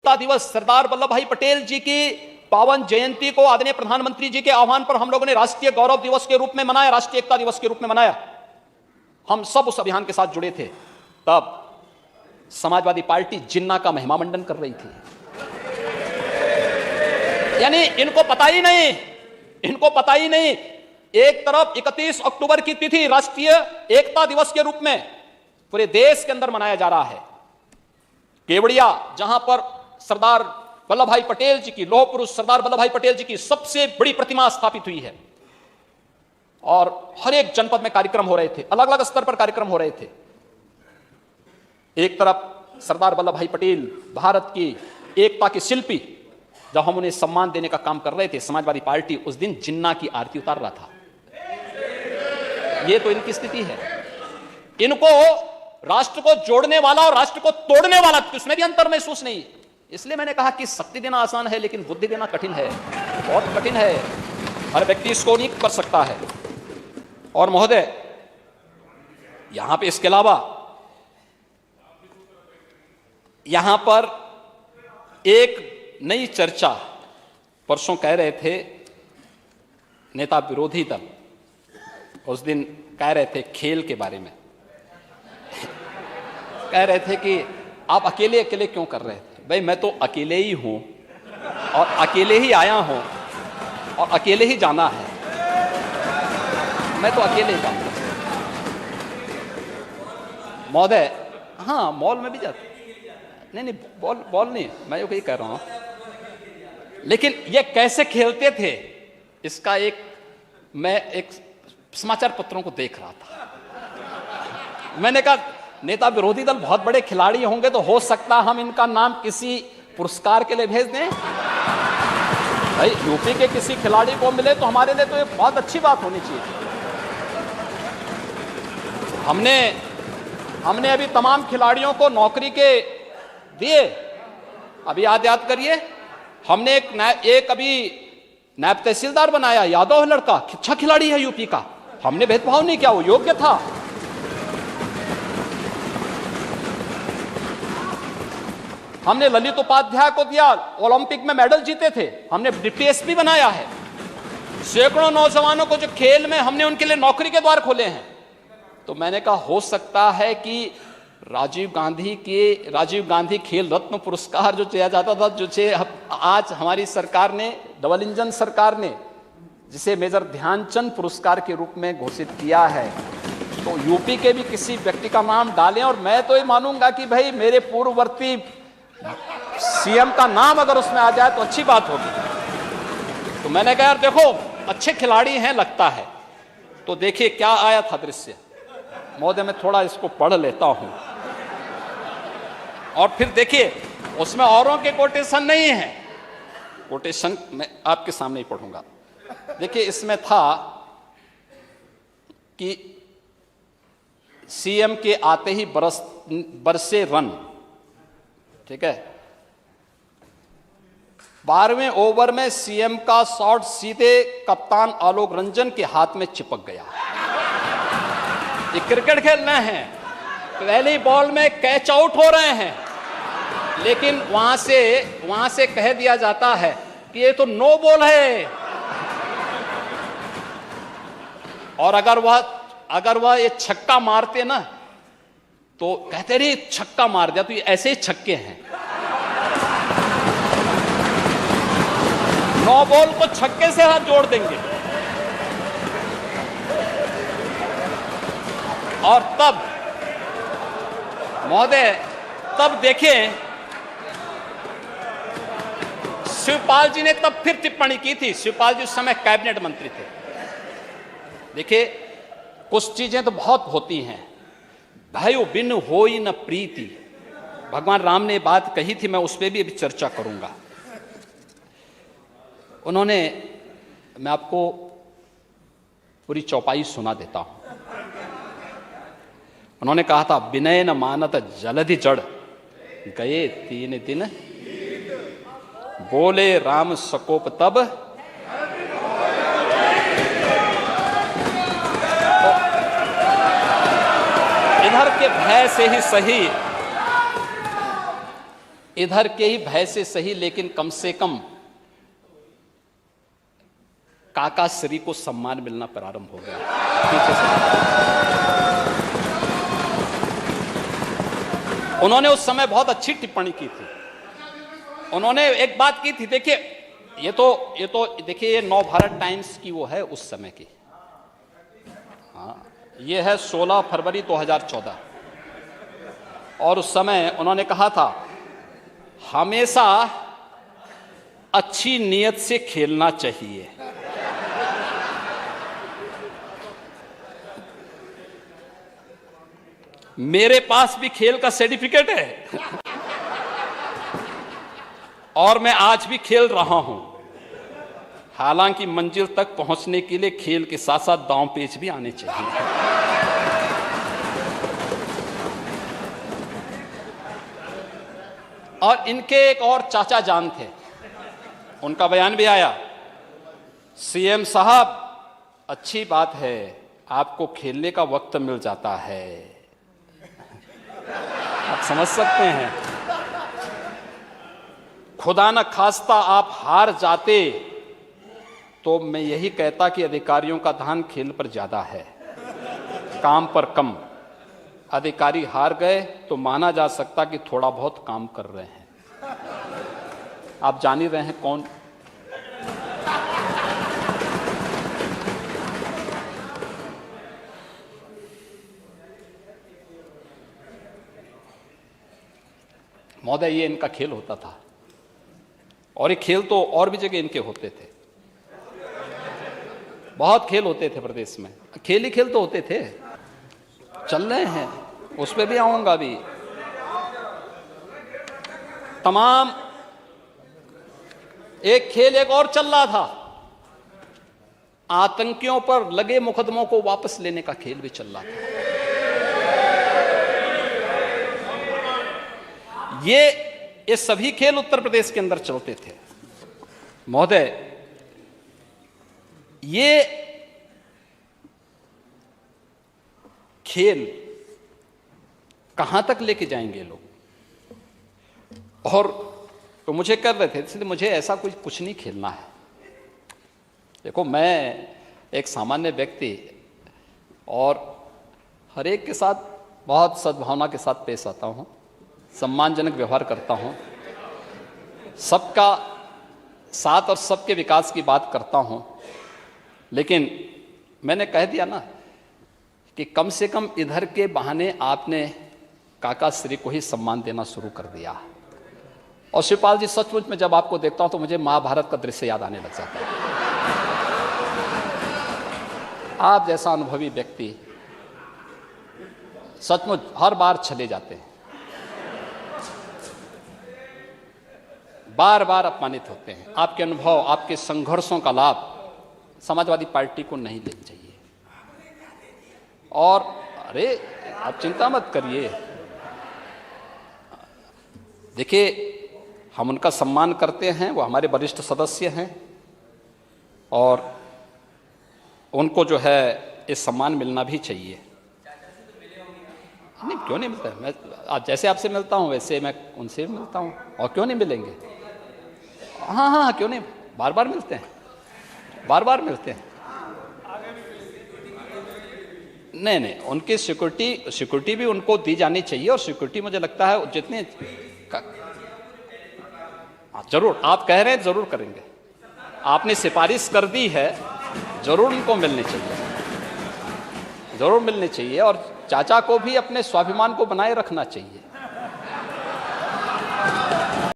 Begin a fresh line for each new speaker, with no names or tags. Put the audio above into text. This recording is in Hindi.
एकता दिवस सरदार वल्लभ भाई पटेल जी की पावन जयंती को आदरणीय प्रधानमंत्री जी के आह्वान पर हम लोगों ने राष्ट्रीय गौरव दिवस के रूप में मनाया, राष्ट्रीय एकता दिवस के रूप में मनाया। हम सब उस अभियान के साथ जुड़े थे। तब समाजवादी पार्टी जिन्ना का महिमा मंडन कर रही थी। यानी इनको पता ही नहीं, एक तरफ 31 अक्टूबर की तिथि राष्ट्रीय एकता दिवस के रूप में पूरे देश के अंदर मनाया जा रहा है। केवड़िया, जहां पर सरदार वल्लभ भाई पटेल जी की, लौह पुरुष सरदार वल्लभ भाई पटेल जी की सबसे बड़ी प्रतिमा स्थापित हुई है, और हर एक जनपद में कार्यक्रम हो रहे थे, अलग अलग स्तर पर कार्यक्रम हो रहे थे। एक तरफ सरदार वल्लभ भाई पटेल भारत की एकता के शिल्पी, जब हम उन्हें सम्मान देने का काम कर रहे थे, समाजवादी पार्टी उस दिन जिन्ना की आरती उतार रहा था। ये तो इनकी स्थिति है। इनको राष्ट्र को जोड़ने वाला और राष्ट्र को तोड़ने वाला, उसमें भी अंतर महसूस नहीं। इसलिए मैंने कहा कि शक्ति देना आसान है, लेकिन बुद्धि देना कठिन है, बहुत कठिन है। हर व्यक्ति इसको नहीं कर सकता है। और महोदय, यहां पे इसके अलावा यहां पर एक नई चर्चा परसों कह रहे थे नेता विरोधी दल, उस दिन कह रहे थे खेल के बारे में, कह रहे थे कि आप अकेले अकेले क्यों कर रहे थे। भाई मैं तो अकेले ही हूं और अकेले ही आया हूं और अकेले ही जाना है। मैं तो अकेले ही जाऊंगा महोदय। हाँ, मॉल में भी जाते, नहीं बॉल नहीं, मैं यही कह रहा हूं। लेकिन ये कैसे खेलते थे, इसका मैं एक समाचार पत्रों को देख रहा था। मैंने कहा नेता विरोधी दल बहुत बड़े खिलाड़ी होंगे, तो हो सकता हम इनका नाम किसी पुरस्कार के लिए भेज दें। भाई यूपी के किसी खिलाड़ी को मिले तो हमारे लिए तो ये बहुत अच्छी बात होनी चाहिए। हमने अभी तमाम खिलाड़ियों को नौकरी के दिए। अभी याद करिए, हमने एक अभी नायब तहसीलदार बनाया, यादव है लड़का, अच्छा खिलाड़ी है यूपी का। हमने भेदभाव नहीं किया, वो योग्य था। हमने ललित उपाध्याय को दिया, ओलंपिक में मेडल जीते थे। हमने डिप्टी एसपी बनाया है। सैकड़ों नौजवानों को जो खेल में, हमने उनके लिए नौकरी के द्वार खोले हैं। तो मैंने कहा हो सकता है कि राजीव गांधी खेल रत्न पुरस्कार जो दिया जाता था, जो आज हमारी सरकार ने, डबल इंजन सरकार ने जिसे मेजर ध्यानचंद पुरस्कार के रूप में घोषित किया है, तो यूपी के भी किसी व्यक्ति का नाम डालें। और मैं तो ये मानूंगा कि भाई मेरे पूर्ववर्ती सीएम का नाम अगर उसमें आ जाए तो अच्छी बात होगी। तो मैंने कहा यार देखो, अच्छे खिलाड़ी हैं लगता है। तो देखिए क्या आया था दृश्य। महोदय मैं थोड़ा इसको पढ़ लेता हूं, और फिर देखिए उसमें औरों के कोटेशन नहीं है, कोटेशन मैं आपके सामने ही पढ़ूंगा। देखिए इसमें था कि सीएम के आते ही बरसे रन, ठीक है। 12वें ओवर में सीएम का शॉट सीधे कप्तान आलोक रंजन के हाथ में चिपक गया। ये क्रिकेट खेल रहे हैं, पहली बॉल में कैच आउट हो रहे हैं, लेकिन वहां से कह दिया जाता है कि ये तो नो बॉल है। और अगर वह ये छक्का मारते ना, तो कहते रहे छक्का मार दिया, तो ये ऐसे ही छक्के हैं। नो बॉल को छक्के से हाथ जोड़ देंगे। और तब महोदय, तब देखें शिवपाल जी ने तब फिर टिप्पणी की थी। शिवपाल जी उस समय कैबिनेट मंत्री थे। देखिए कुछ चीजें तो बहुत होती हैं, भाइयों बिन होई न प्रीति, भगवान राम ने बात कही थी, मैं उस पर भी अभी चर्चा करूंगा। मैं आपको पूरी चौपाई सुना देता हूं। उन्होंने कहा था, विनय न मानत जलधि जड़, गए 3 दिन, बोले राम सकोप तब, इधर के भय से ही सही, इधर के ही भय से सही, लेकिन कम से कम काका श्री को सम्मान मिलना प्रारंभ हो गया। पीछे से उन्होंने उस समय बहुत अच्छी टिप्पणी की थी। उन्होंने एक बात की थी, देखिए ये तो देखिए, ये नव भारत टाइम्स की वो है उस समय की। हाँ, ये है 16 फरवरी 2014। और उस समय उन्होंने कहा था, हमेशा अच्छी नीयत से खेलना चाहिए। मेरे पास भी खेल का सर्टिफिकेट है और मैं आज भी खेल रहा हूं। हालांकि मंजिल तक पहुंचने के लिए खेल के साथ साथ दांव पेच भी आने चाहिए। और इनके एक और चाचा जान थे, उनका बयान भी आया, सीएम साहब अच्छी बात है, आपको खेलने का वक्त मिल जाता है। आप समझ सकते हैं, खुदा न खास्ता आप हार जाते तो मैं यही कहता कि अधिकारियों का ध्यान खेल पर ज्यादा है, काम पर कम। अधिकारी हार गए तो माना जा सकता कि थोड़ा बहुत काम कर रहे हैं। आप जान ही रहे हैं कौन। महोदय, ये इनका खेल होता था, और ये खेल तो और भी जगह इनके होते थे। बहुत खेल होते थे प्रदेश में, खेल ही खेल तो होते थे। चल रहे हैं, उस पर भी आऊंगा भी। तमाम एक खेल एक और चल रहा था, आतंकियों पर लगे मुकदमों को वापस लेने का खेल भी चल रहा था। ये सभी खेल उत्तर प्रदेश के अंदर चलते थे। महोदय, ये खेल कहां तक लेके जाएंगे लोग? और तो मुझे कर रहे थे, इसलिए मुझे ऐसा कुछ नहीं खेलना है। देखो, मैं एक सामान्य व्यक्ति और हर एक के साथ बहुत सद्भावना के साथ पेश आता हूं, सम्मानजनक व्यवहार करता हूं, सबका साथ और सबके विकास की बात करता हूं। लेकिन मैंने कह दिया ना कि कम से कम इधर के बहाने आपने काका श्री को ही सम्मान देना शुरू कर दिया। और शिवपाल जी, सचमुच में जब आपको देखता हूं तो मुझे महाभारत का दृश्य याद आने लग जाता है। आप जैसा अनुभवी व्यक्ति सचमुच हर बार चले जाते हैं, बार बार अपमानित होते हैं। आपके अनुभव, आपके संघर्षों का लाभ समाजवादी पार्टी को नहीं लेना चाहिए। और अरे, आप चिंता मत करिए, देखिए हम उनका सम्मान करते हैं, वो हमारे वरिष्ठ सदस्य हैं और उनको जो है ये सम्मान मिलना भी चाहिए। नहीं, क्यों नहीं मिलता है? मैं आज जैसे आपसे मिलता हूं वैसे मैं उनसे भी मिलता हूं, और क्यों नहीं मिलेंगे? हाँ हाँ, क्यों नहीं, बार बार मिलते हैं, बार बार मिलते हैं। नहीं, उनकी सिक्योरिटी भी उनको दी जानी चाहिए। और सिक्योरिटी मुझे लगता है जितने जरूर आप कह रहे हैं, जरूर करेंगे। आपने सिफारिश कर दी है, जरूर उनको मिलनी चाहिए, जरूर मिलनी चाहिए। और चाचा को भी अपने स्वाभिमान को बनाए रखना चाहिए।